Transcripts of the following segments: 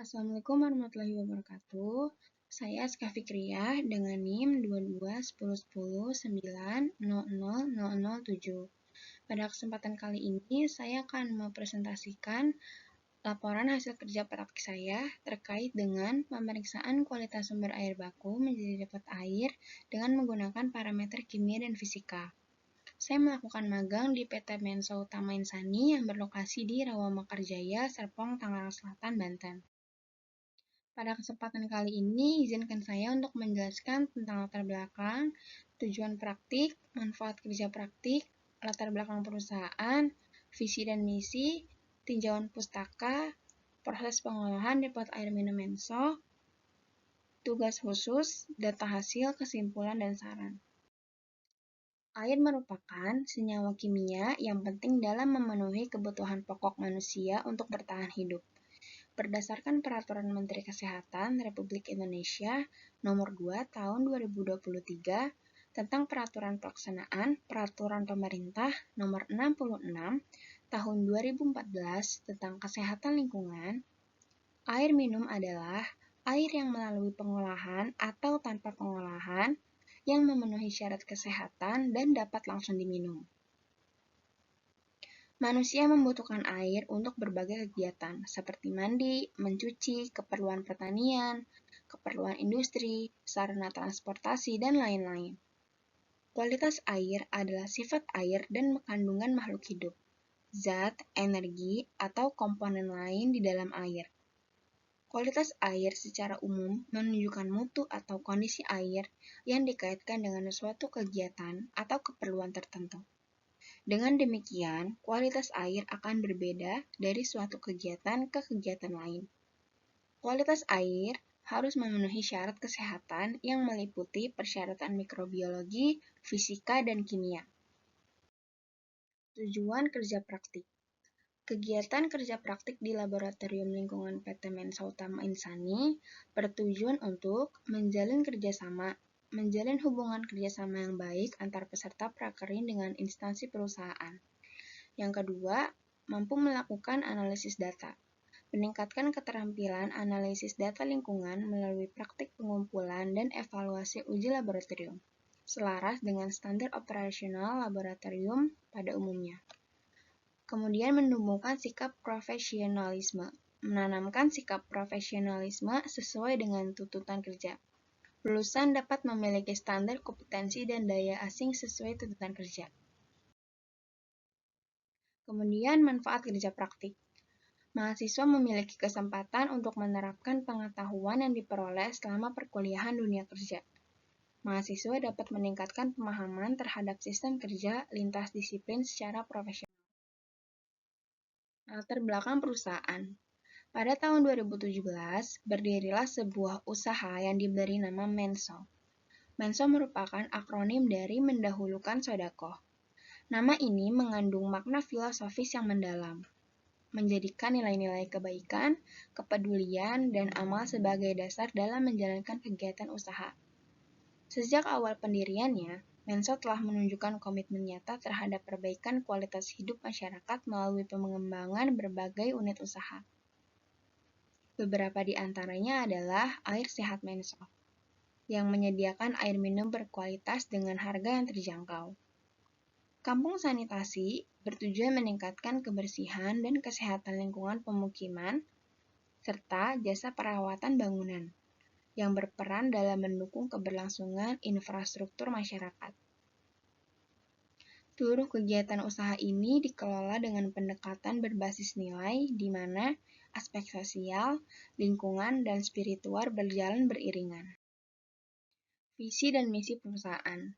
Assalamualaikum warahmatullahi wabarakatuh. Saya Aska Fikriyah dengan NIM 221019000007. Pada kesempatan kali ini, saya akan mempresentasikan laporan hasil kerja praktik saya terkait dengan pemeriksaan kualitas sumber air baku menjadi dapat air dengan menggunakan parameter kimia dan fisika. Saya melakukan magang di PT Menso Utama Insani yang berlokasi di Rawamekarjaya, Serpong, Tangerang Selatan, Banten. Pada kesempatan kali ini, izinkan saya untuk menjelaskan tentang latar belakang, tujuan praktik, manfaat kerja praktik, latar belakang perusahaan, visi dan misi, tinjauan pustaka, proses pengolahan depot air minum Menso, tugas khusus, data hasil, kesimpulan, dan saran. Air merupakan senyawa kimia yang penting dalam memenuhi kebutuhan pokok manusia untuk bertahan hidup. Berdasarkan Peraturan Menteri Kesehatan Republik Indonesia Nomor 2 Tahun 2023 tentang Peraturan Pelaksanaan Peraturan Pemerintah Nomor 66 Tahun 2014 tentang Kesehatan Lingkungan, air minum adalah air yang melalui pengolahan atau tanpa pengolahan yang memenuhi syarat kesehatan dan dapat langsung diminum. Manusia membutuhkan air untuk berbagai kegiatan, seperti mandi, mencuci, keperluan pertanian, keperluan industri, sarana transportasi, dan lain-lain. Kualitas air adalah sifat air dan kandungan makhluk hidup, zat, energi, atau komponen lain di dalam air. Kualitas air secara umum menunjukkan mutu atau kondisi air yang dikaitkan dengan suatu kegiatan atau keperluan tertentu. Dengan demikian, kualitas air akan berbeda dari suatu kegiatan ke kegiatan lain. Kualitas air harus memenuhi syarat kesehatan yang meliputi persyaratan mikrobiologi, fisika, dan kimia. Tujuan kerja praktik. Kegiatan kerja praktik di Laboratorium Lingkungan PT Menso Utama Insani bertujuan untuk menjalin hubungan kerjasama yang baik antar peserta prakerin dengan instansi perusahaan. Yang kedua, mampu melakukan analisis data. Meningkatkan keterampilan analisis data lingkungan melalui praktik pengumpulan dan evaluasi uji laboratorium, selaras dengan standar operasional laboratorium pada umumnya. Kemudian menumbuhkan sikap profesionalisme, menanamkan sikap profesionalisme sesuai dengan tuntutan kerja. Lulusan dapat memiliki standar kompetensi dan daya asing sesuai tuntutan kerja. Kemudian manfaat kerja praktik. Mahasiswa memiliki kesempatan untuk menerapkan pengetahuan yang diperoleh selama perkuliahan dunia kerja. Mahasiswa dapat meningkatkan pemahaman terhadap sistem kerja lintas disiplin secara profesional. Latar belakang perusahaan. Pada tahun 2017, berdirilah sebuah usaha yang diberi nama Menso. Menso merupakan akronim dari mendahulukan sodakoh. Nama ini mengandung makna filosofis yang mendalam, menjadikan nilai-nilai kebaikan, kepedulian, dan amal sebagai dasar dalam menjalankan kegiatan usaha. Sejak awal pendiriannya, Menso telah menunjukkan komitmen nyata terhadap perbaikan kualitas hidup masyarakat melalui pengembangan berbagai unit usaha. Beberapa di antaranya adalah Air Sehat Menso, yang menyediakan air minum berkualitas dengan harga yang terjangkau. Kampung sanitasi bertujuan meningkatkan kebersihan dan kesehatan lingkungan pemukiman, serta jasa perawatan bangunan, yang berperan dalam mendukung keberlangsungan infrastruktur masyarakat. Seluruh kegiatan usaha ini dikelola dengan pendekatan berbasis nilai, di mana aspek sosial, lingkungan, dan spiritual berjalan beriringan. Visi dan misi perusahaan.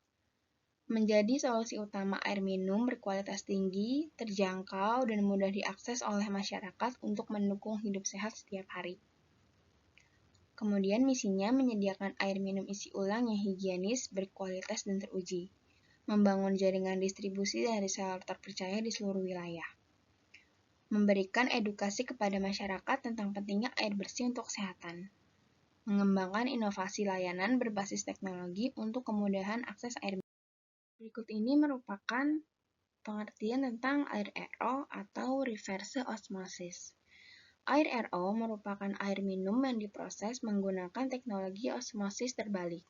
Menjadi solusi utama air minum berkualitas tinggi, terjangkau, dan mudah diakses oleh masyarakat untuk mendukung hidup sehat setiap hari. Kemudian misinya menyediakan air minum isi ulang yang higienis, berkualitas, dan teruji. Membangun jaringan distribusi dan reseller terpercaya di seluruh wilayah. Memberikan edukasi kepada masyarakat tentang pentingnya air bersih untuk kesehatan. Mengembangkan inovasi layanan berbasis teknologi untuk kemudahan akses air minum. Berikut ini merupakan pengertian tentang air RO atau reverse osmosis. Air RO merupakan air minum yang diproses menggunakan teknologi osmosis terbalik.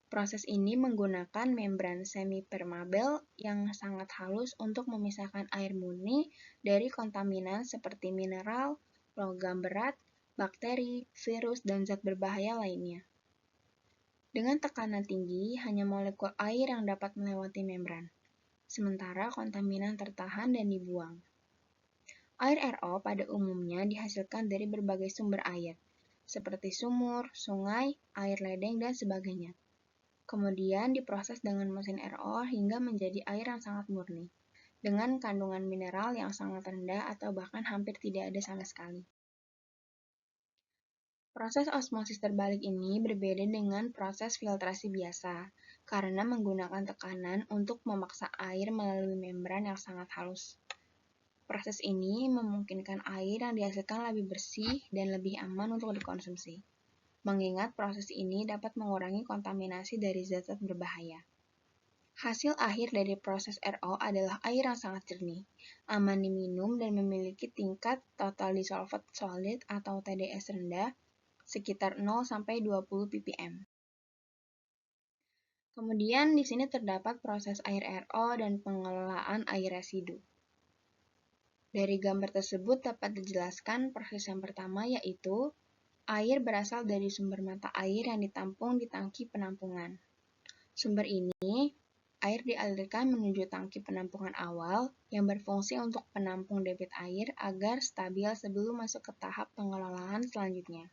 Proses ini menggunakan membran semi-permeabel yang sangat halus untuk memisahkan air murni dari kontaminan seperti mineral, logam berat, bakteri, virus, dan zat berbahaya lainnya. Dengan tekanan tinggi, hanya molekul air yang dapat melewati membran, sementara kontaminan tertahan dan dibuang. Air RO pada umumnya dihasilkan dari berbagai sumber air, seperti sumur, sungai, air ledeng, dan sebagainya. Kemudian diproses dengan mesin RO hingga menjadi air yang sangat murni, dengan kandungan mineral yang sangat rendah atau bahkan hampir tidak ada sama sekali. Proses osmosis terbalik ini berbeda dengan proses filtrasi biasa, karena menggunakan tekanan untuk memaksa air melalui membran yang sangat halus. Proses ini memungkinkan air yang dihasilkan lebih bersih dan lebih aman untuk dikonsumsi, mengingat proses ini dapat mengurangi kontaminasi dari zat-zat berbahaya. Hasil akhir dari proses RO adalah air yang sangat jernih, aman diminum, dan memiliki tingkat total dissolved solid atau TDS rendah, sekitar 0–20 ppm. Kemudian di sini terdapat proses air RO dan pengelolaan air residu. Dari gambar tersebut dapat dijelaskan proses yang pertama yaitu air berasal dari sumber mata air yang ditampung di tangki penampungan. Sumber ini, air dialirkan menuju tangki penampungan awal yang berfungsi untuk penampung debit air agar stabil sebelum masuk ke tahap pengelolaan selanjutnya.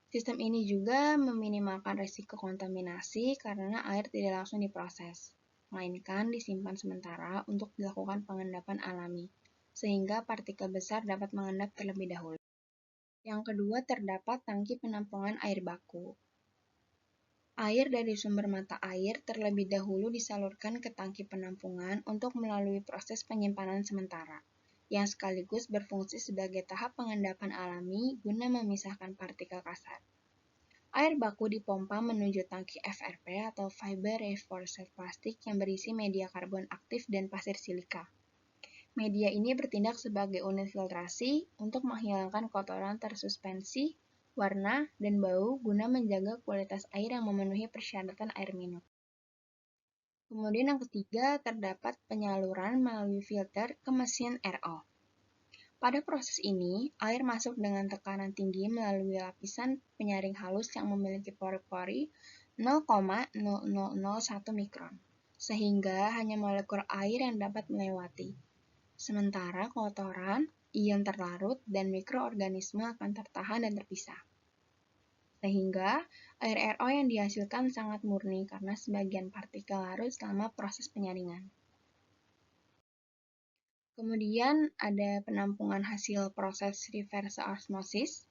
Sistem ini juga meminimalkan risiko kontaminasi karena air tidak langsung diproses, melainkan disimpan sementara untuk dilakukan pengendapan alami, sehingga partikel besar dapat mengendap terlebih dahulu. Yang kedua terdapat tangki penampungan air baku. Air dari sumber mata air terlebih dahulu disalurkan ke tangki penampungan untuk melalui proses penyimpanan sementara, yang sekaligus berfungsi sebagai tahap pengendapan alami guna memisahkan partikel kasar. Air baku dipompa menuju tangki FRP atau Fiber Reinforced Plastic yang berisi media karbon aktif dan pasir silika. Media ini bertindak sebagai unit filtrasi untuk menghilangkan kotoran tersuspensi, warna, dan bau guna menjaga kualitas air yang memenuhi persyaratan air minum. Kemudian yang ketiga, terdapat penyaluran melalui filter ke mesin RO. Pada proses ini, air masuk dengan tekanan tinggi melalui lapisan penyaring halus yang memiliki pori-pori 0,0001 mikron, sehingga hanya molekul air yang dapat melewati. Sementara kotoran, ion terlarut, dan mikroorganisme akan tertahan dan terpisah. Sehingga air RO yang dihasilkan sangat murni karena sebagian partikel larut selama proses penyaringan. Kemudian ada penampungan hasil proses reverse osmosis.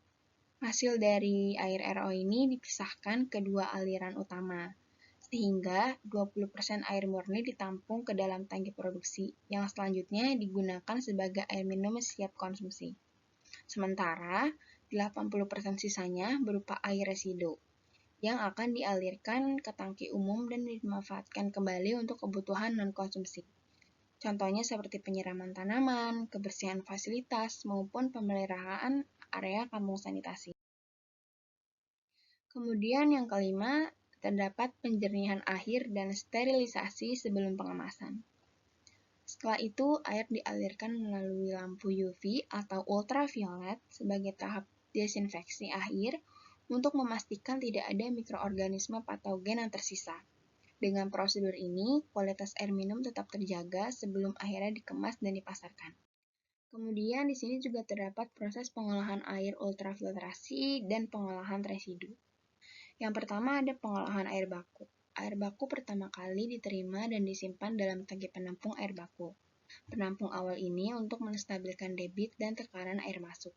Hasil dari air RO ini dipisahkan ke dua aliran utama, sehingga 20% air murni ditampung ke dalam tangki produksi, yang selanjutnya digunakan sebagai air minum siap konsumsi. Sementara 80% sisanya berupa air residu, yang akan dialirkan ke tangki umum dan dimanfaatkan kembali untuk kebutuhan non-konsumsi. Contohnya seperti penyiraman tanaman, kebersihan fasilitas, maupun pemeliharaan area kampung sanitasi. Kemudian yang kelima, terdapat penjernihan akhir dan sterilisasi sebelum pengemasan. Setelah itu, air dialirkan melalui lampu UV atau ultraviolet sebagai tahap desinfeksi akhir untuk memastikan tidak ada mikroorganisme patogen yang tersisa. Dengan prosedur ini, kualitas air minum tetap terjaga sebelum akhirnya dikemas dan dipasarkan. Kemudian di sini juga terdapat proses pengolahan air ultrafiltrasi dan pengolahan residu. Yang pertama ada pengolahan air baku. Air baku pertama kali diterima dan disimpan dalam tangki penampung air baku. Penampung awal ini untuk menstabilkan debit dan tekanan air masuk.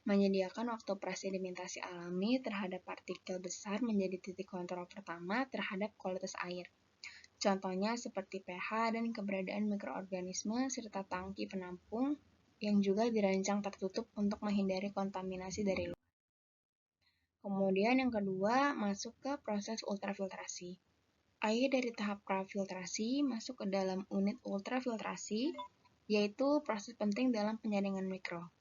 Menyediakan waktu presedimentasi alami terhadap partikel besar menjadi titik kontrol pertama terhadap kualitas air. Contohnya seperti pH dan keberadaan mikroorganisme serta tangki penampung yang juga dirancang tertutup untuk menghindari kontaminasi dari luar. Kemudian yang kedua, masuk ke proses ultrafiltrasi. Air dari tahap prafiltrasi masuk ke dalam unit ultrafiltrasi, yaitu proses penting dalam penyaringan mikro.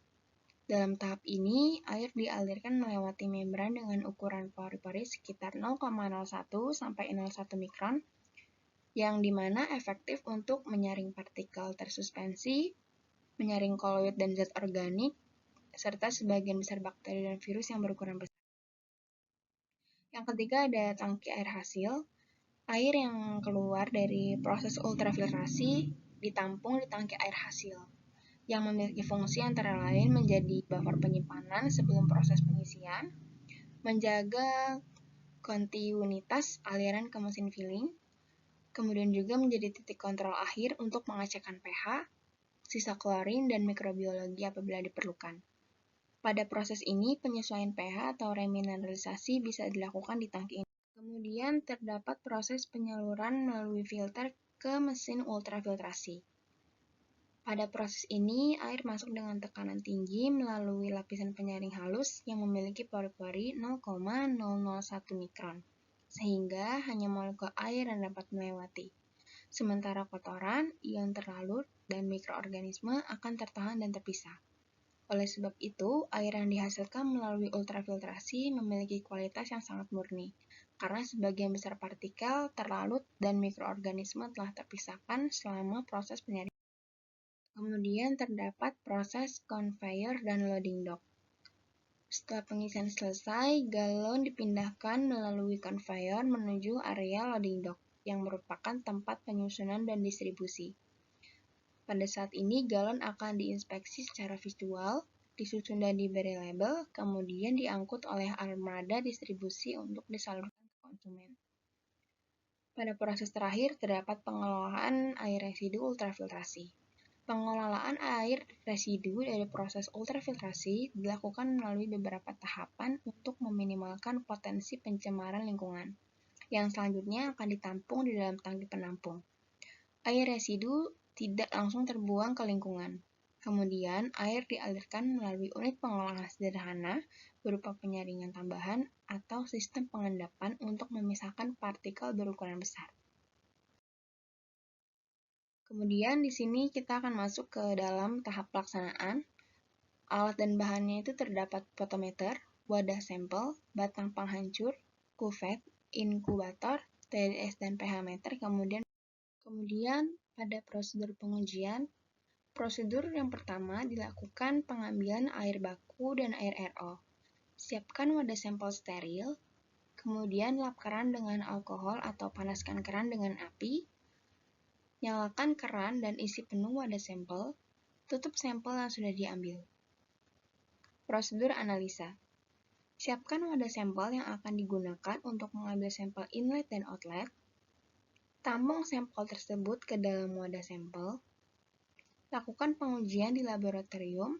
Dalam tahap ini, air dialirkan melewati membran dengan ukuran pori-pori sekitar 0,01 sampai 0,1 mikron, yang dimana efektif untuk menyaring partikel tersuspensi, menyaring koloid dan zat organik, serta sebagian besar bakteri dan virus yang berukuran besar. Yang ketiga ada tangki air hasil. Air yang keluar dari proses ultrafiltrasi ditampung di tangki air hasil, yang memiliki fungsi antara lain menjadi buffer penyimpanan sebelum proses pengisian, menjaga kontinuitas aliran ke mesin filling, kemudian juga menjadi titik kontrol akhir untuk mengecekkan pH, sisa klorin, dan mikrobiologi apabila diperlukan. Pada proses ini, penyesuaian pH atau remineralisasi bisa dilakukan di tangki ini. Kemudian terdapat proses penyaluran melalui filter ke mesin ultrafiltrasi. Pada proses ini, air masuk dengan tekanan tinggi melalui lapisan penyaring halus yang memiliki pori-pori 0,001 mikron, sehingga hanya molekul air yang dapat melewati. Sementara kotoran, ion terlarut, dan mikroorganisme akan tertahan dan terpisah. Oleh sebab itu, air yang dihasilkan melalui ultrafiltrasi memiliki kualitas yang sangat murni, karena sebagian besar partikel terlarut dan mikroorganisme telah terpisahkan selama proses penyaringan. Kemudian terdapat proses conveyor dan loading dock. Setelah pengisian selesai, galon dipindahkan melalui conveyor menuju area loading dock, yang merupakan tempat penyusunan dan distribusi. Pada saat ini, galon akan diinspeksi secara visual, disusun dan diberi label, kemudian diangkut oleh armada distribusi untuk disalurkan ke konsumen. Pada proses terakhir, terdapat pengelolaan air residu ultrafiltrasi. Pengelolaan air residu dari proses ultrafiltrasi dilakukan melalui beberapa tahapan untuk meminimalkan potensi pencemaran lingkungan, yang selanjutnya akan ditampung di dalam tangki penampung. Air residu tidak langsung terbuang ke lingkungan. Kemudian, air dialirkan melalui unit pengolahan sederhana berupa penyaringan tambahan atau sistem pengendapan untuk memisahkan partikel berukuran besar. Kemudian, di sini kita akan masuk ke dalam tahap pelaksanaan. Alat dan bahannya itu terdapat potometer, wadah sampel, batang penghancur, kuvet, inkubator, TDS dan pH meter, kemudian pada prosedur pengujian, prosedur yang pertama dilakukan pengambilan air baku dan air RO. Siapkan wadah sampel steril, kemudian lap keran dengan alkohol atau panaskan keran dengan api, nyalakan keran dan isi penuh wadah sampel, tutup sampel yang sudah diambil. Prosedur analisa. Siapkan wadah sampel yang akan digunakan untuk mengambil sampel inlet dan outlet, tampung sampel tersebut ke dalam wadah sampel, lakukan pengujian di laboratorium,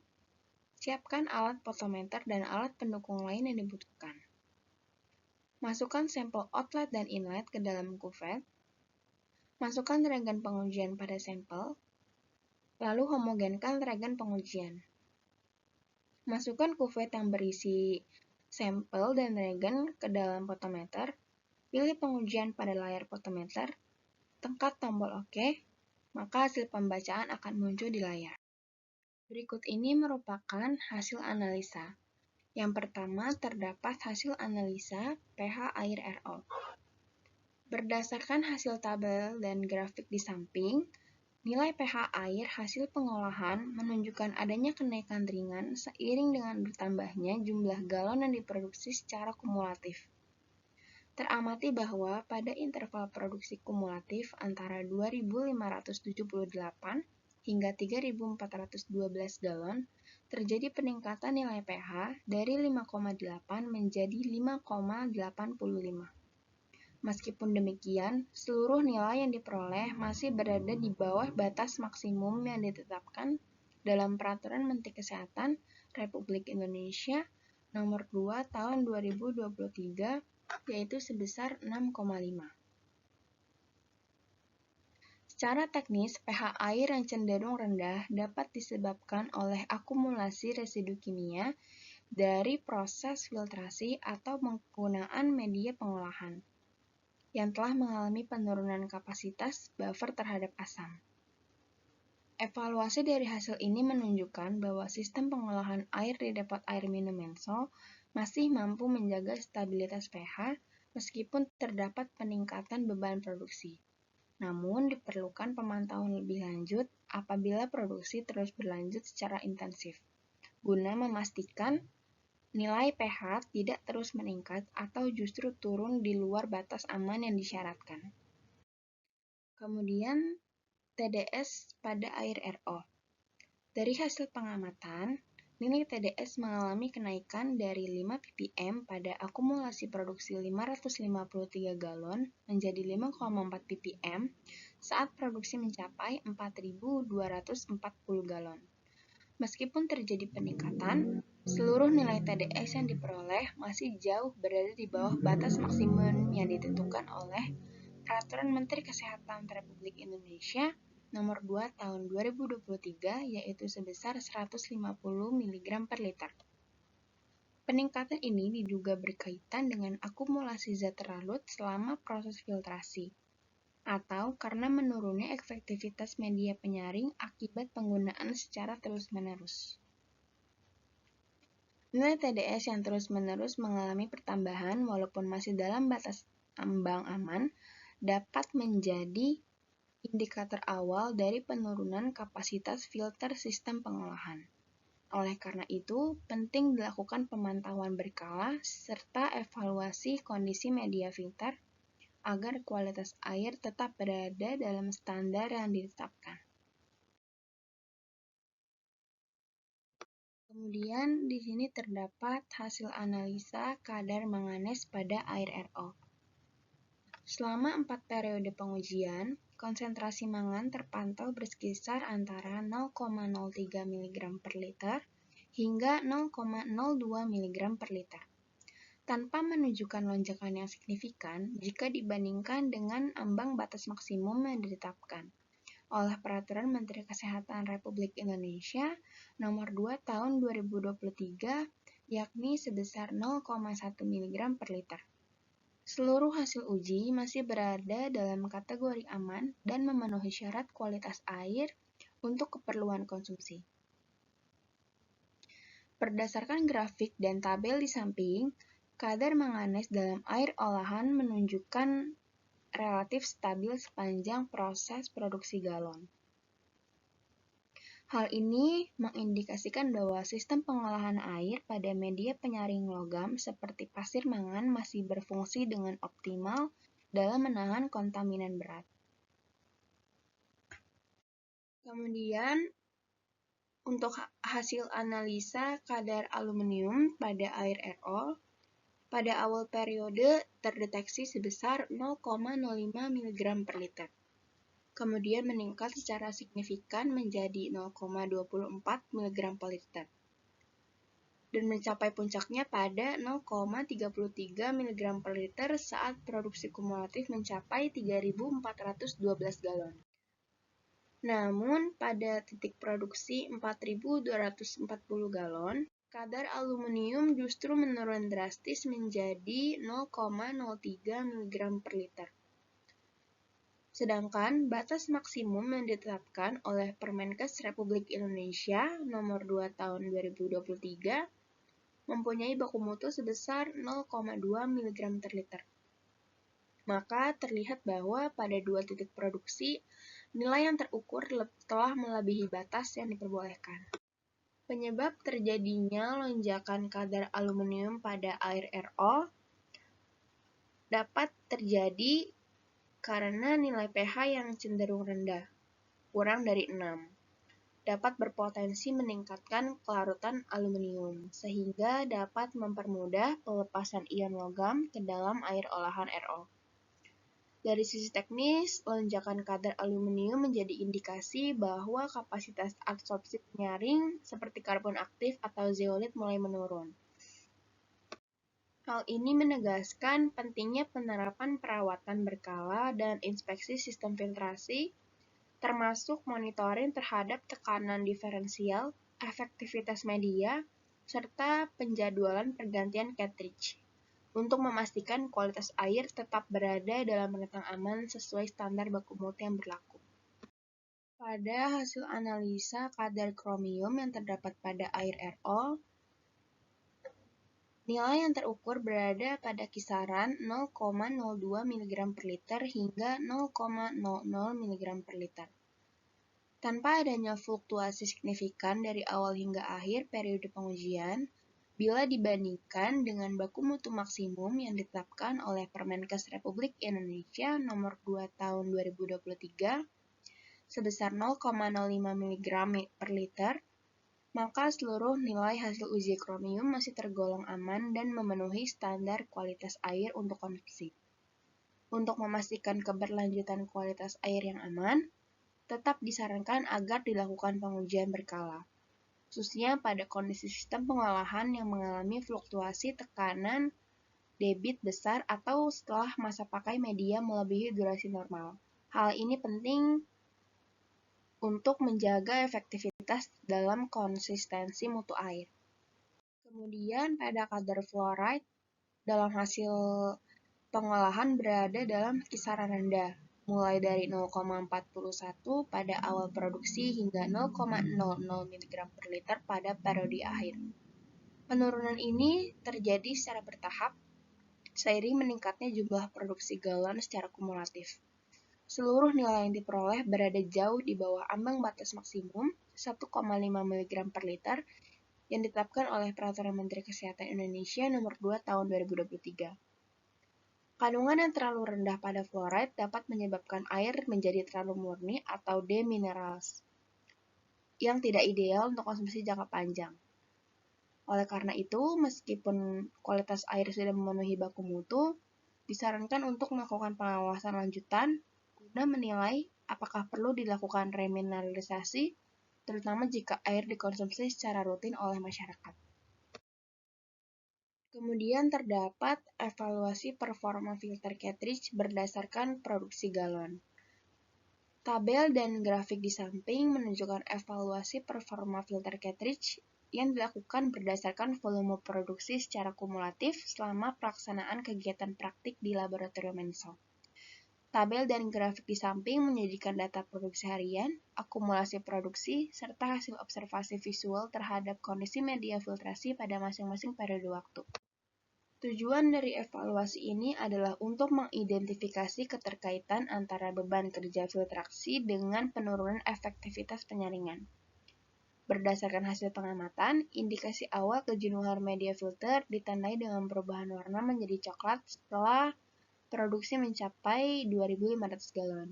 siapkan alat potometer dan alat pendukung lain yang dibutuhkan. Masukkan sampel outlet dan inlet ke dalam kuvet, masukkan reagen pengujian pada sampel, lalu homogenkan reagen pengujian. Masukkan kuvet yang berisi sampel dan reagen ke dalam potometer, pilih pengujian pada layar potometer, tekan tombol OK, maka hasil pembacaan akan muncul di layar. Berikut ini merupakan hasil analisa. Yang pertama, terdapat hasil analisa pH air RO. Berdasarkan hasil tabel dan grafik di samping, nilai pH air hasil pengolahan menunjukkan adanya kenaikan ringan seiring dengan bertambahnya jumlah galon yang diproduksi secara kumulatif. Teramati bahwa pada interval produksi kumulatif antara 2.578 hingga 3.412 galon, terjadi peningkatan nilai pH dari 5,8 menjadi 5,85. Meskipun demikian, seluruh nilai yang diperoleh masih berada di bawah batas maksimum yang ditetapkan dalam Peraturan Menteri Kesehatan Republik Indonesia Nomor 2 Tahun 2023, yaitu sebesar 6,5. Secara teknis, pH air yang cenderung rendah dapat disebabkan oleh akumulasi residu kimia dari proses filtrasi atau penggunaan media pengolahan yang telah mengalami penurunan kapasitas buffer terhadap asam. Evaluasi dari hasil ini menunjukkan bahwa sistem pengolahan air di depot air minum Mensol masih mampu menjaga stabilitas pH meskipun terdapat peningkatan beban produksi. Namun, diperlukan pemantauan lebih lanjut apabila produksi terus berlanjut secara intensif, guna memastikan nilai pH tidak terus meningkat atau justru turun di luar batas aman yang disyaratkan. Kemudian, TDS pada air RO. Dari hasil pengamatan, nilai TDS mengalami kenaikan dari 5 ppm pada akumulasi produksi 553 galon menjadi 5,4 ppm saat produksi mencapai 4.240 galon. Meskipun terjadi peningkatan, seluruh nilai TDS yang diperoleh masih jauh berada di bawah batas maksimum yang ditentukan oleh Peraturan Menteri Kesehatan Republik Indonesia Nomor 2 Tahun 2023, yaitu sebesar 150 mg per liter. Peningkatan ini diduga berkaitan dengan akumulasi zat terlarut selama proses filtrasi, atau karena menurunnya efektivitas media penyaring akibat penggunaan secara terus-menerus. Nilai TDS yang terus-menerus mengalami pertambahan walaupun masih dalam batas ambang aman dapat menjadi indikator awal dari penurunan kapasitas filter sistem pengolahan. Oleh karena itu, penting dilakukan pemantauan berkala serta evaluasi kondisi media filter agar kualitas air tetap berada dalam standar yang ditetapkan. Kemudian, di sini terdapat hasil analisa kadar manganes pada air RO. Selama 4 periode pengujian, konsentrasi mangan terpantau berkisar antara 0,03 mg per liter hingga 0,02 mg per liter, tanpa menunjukkan lonjakan yang signifikan jika dibandingkan dengan ambang batas maksimum yang ditetapkan oleh Peraturan Menteri Kesehatan Republik Indonesia Nomor 2 Tahun 2023, yakni sebesar 0,1 mg per liter. Seluruh hasil uji masih berada dalam kategori aman dan memenuhi syarat kualitas air untuk keperluan konsumsi. Berdasarkan grafik dan tabel di samping, kadar manganes dalam air olahan menunjukkan relatif stabil sepanjang proses produksi galon. Hal ini mengindikasikan bahwa sistem pengolahan air pada media penyaring logam seperti pasir mangan masih berfungsi dengan optimal dalam menahan kontaminan berat. Kemudian, untuk hasil analisa kadar aluminium pada air RO, pada awal periode terdeteksi sebesar 0,05 mg per liter. Kemudian meningkat secara signifikan menjadi 0,24 mg per liter, dan mencapai puncaknya pada 0,33 mg per liter saat produksi kumulatif mencapai 3.412 galon. Namun, pada titik produksi 4.240 galon, kadar aluminium justru menurun drastis menjadi 0,03 mg per liter. Sedangkan batas maksimum yang ditetapkan oleh Permenkes Republik Indonesia Nomor 2 Tahun 2023 mempunyai baku mutu sebesar 0,2 mg per liter. Maka terlihat bahwa pada dua titik produksi, nilai yang terukur telah melebihi batas yang diperbolehkan. Penyebab terjadinya lonjakan kadar aluminium pada air RO dapat terjadi karena nilai pH yang cenderung rendah, kurang dari 6, dapat berpotensi meningkatkan kelarutan aluminium, sehingga dapat mempermudah pelepasan ion logam ke dalam air olahan RO. Dari sisi teknis, lonjakan kadar aluminium menjadi indikasi bahwa kapasitas absorpsi penyaring seperti karbon aktif atau zeolit mulai menurun. Hal ini menegaskan pentingnya penerapan perawatan berkala dan inspeksi sistem filtrasi, termasuk monitoring terhadap tekanan diferensial, efektivitas media, serta penjadwalan pergantian cartridge, untuk memastikan kualitas air tetap berada dalam rentang aman sesuai standar baku mutu yang berlaku. Pada hasil analisa kadar kromium yang terdapat pada air RO, nilai yang terukur berada pada kisaran 0,02 mg per liter hingga 0,00 mg per liter. Tanpa adanya fluktuasi signifikan dari awal hingga akhir periode pengujian, bila dibandingkan dengan baku mutu maksimum yang ditetapkan oleh Permenkes Republik Indonesia Nomor 2 Tahun 2023 sebesar 0,05 mg per liter, maka seluruh nilai hasil uji kromium masih tergolong aman dan memenuhi standar kualitas air untuk konsumsi. Untuk memastikan keberlanjutan kualitas air yang aman, tetap disarankan agar dilakukan pengujian berkala, khususnya pada kondisi sistem pengolahan yang mengalami fluktuasi tekanan debit besar atau setelah masa pakai media melebihi durasi normal. Hal ini penting untuk menjaga efektivitas dalam konsistensi mutu air. Kemudian pada kadar fluoride dalam hasil pengolahan berada dalam kisaran rendah, mulai dari 0,41 pada awal produksi hingga 0,00 mg per liter pada periode akhir. Penurunan ini terjadi secara bertahap seiring meningkatnya jumlah produksi galon secara kumulatif. Seluruh nilai yang diperoleh berada jauh di bawah ambang batas maksimum 1,5 mg per liter yang ditetapkan oleh Peraturan Menteri Kesehatan Indonesia Nomor 2 Tahun 2023. Kandungan yang terlalu rendah pada fluoride dapat menyebabkan air menjadi terlalu murni atau deminerals, yang tidak ideal untuk konsumsi jangka panjang. Oleh karena itu, meskipun kualitas air sudah memenuhi baku mutu, disarankan untuk melakukan pengawasan lanjutan guna menilai apakah perlu dilakukan remineralisasi, terutama jika air dikonsumsi secara rutin oleh masyarakat. Kemudian terdapat evaluasi performa filter cartridge berdasarkan produksi galon. Tabel dan grafik di samping menunjukkan evaluasi performa filter cartridge yang dilakukan berdasarkan volume produksi secara kumulatif selama pelaksanaan kegiatan praktik di laboratorium Menso. Tabel dan grafik di samping menyajikan data produksi harian, akumulasi produksi, serta hasil observasi visual terhadap kondisi media filtrasi pada masing-masing periode waktu. Tujuan dari evaluasi ini adalah untuk mengidentifikasi keterkaitan antara beban kerja filtrasi dengan penurunan efektivitas penyaringan. Berdasarkan hasil pengamatan, indikasi awal kejenuhan media filter ditandai dengan perubahan warna menjadi coklat setelah produksi mencapai 2.500 galon.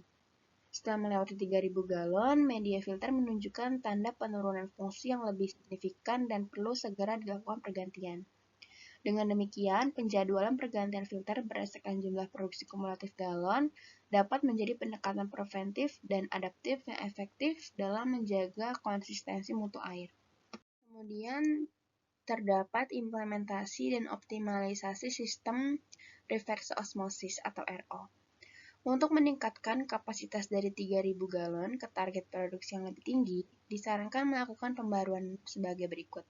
Setelah melewati 3.000 galon, media filter menunjukkan tanda penurunan fungsi yang lebih signifikan dan perlu segera dilakukan pergantian. Dengan demikian, penjadwalan pergantian filter berdasarkan jumlah produksi kumulatif galon dapat menjadi pendekatan preventif dan adaptif yang efektif dalam menjaga konsistensi mutu air. Kemudian, terdapat implementasi dan optimalisasi sistem reverse osmosis atau RO. Untuk meningkatkan kapasitas dari 3.000 galon ke target produksi yang lebih tinggi, disarankan melakukan pembaruan sebagai berikut.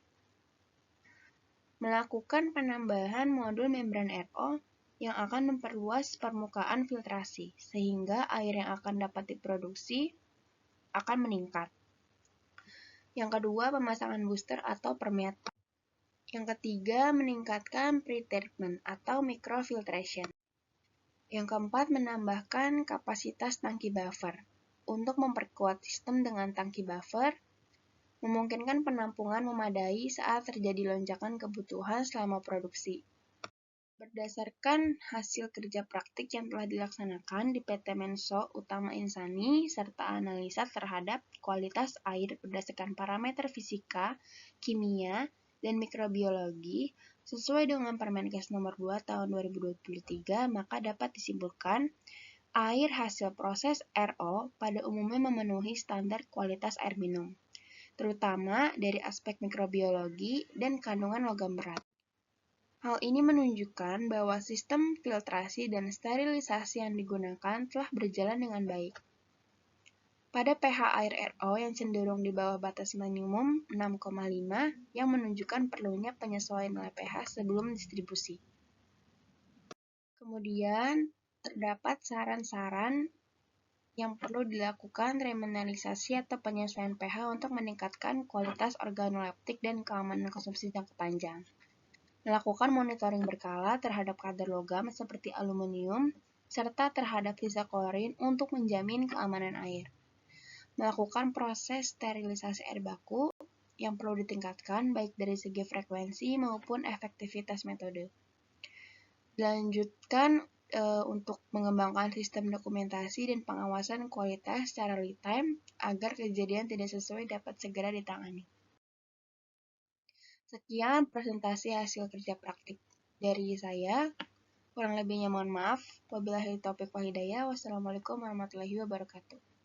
Melakukan penambahan modul membran RO yang akan memperluas permukaan filtrasi, sehingga air yang akan dapat diproduksi akan meningkat. Yang kedua, pemasangan booster atau permeator. Yang ketiga, meningkatkan pretreatment atau microfiltration. Yang keempat, menambahkan kapasitas tangki buffer. Untuk memperkuat sistem dengan tangki buffer, memungkinkan penampungan memadai saat terjadi lonjakan kebutuhan selama produksi. Berdasarkan hasil kerja praktik yang telah dilaksanakan di PT Menso Utama Insani, serta analisa terhadap kualitas air berdasarkan parameter fisika, kimia, dan mikrobiologi, sesuai dengan Permenkes Nomor 2 Tahun 2023, maka dapat disimpulkan air hasil proses RO pada umumnya memenuhi standar kualitas air minum, terutama dari aspek mikrobiologi dan kandungan logam berat. Hal ini menunjukkan bahwa sistem filtrasi dan sterilisasi yang digunakan telah berjalan dengan baik. Pada pH air RO yang cenderung di bawah batas minimum 6,5 yang menunjukkan perlunya penyesuaian nilai pH sebelum distribusi. Kemudian, terdapat saran-saran yang perlu dilakukan remineralisasi atau penyesuaian pH untuk meningkatkan kualitas organoleptik dan keamanan konsumsi jangka panjang. Melakukan monitoring berkala terhadap kadar logam seperti aluminium, serta terhadap sisa klorin untuk menjamin keamanan air. Melakukan proses sterilisasi air baku yang perlu ditingkatkan baik dari segi frekuensi maupun efektivitas metode. Dilanjutkan untuk mengembangkan sistem dokumentasi dan pengawasan kualitas secara real time agar kejadian tidak sesuai dapat segera ditangani. Sekian presentasi hasil kerja praktik dari saya. Kurang lebihnya mohon maaf. Wabillahi taufiq wal hidayah. Wassalamualaikum warahmatullahi wabarakatuh.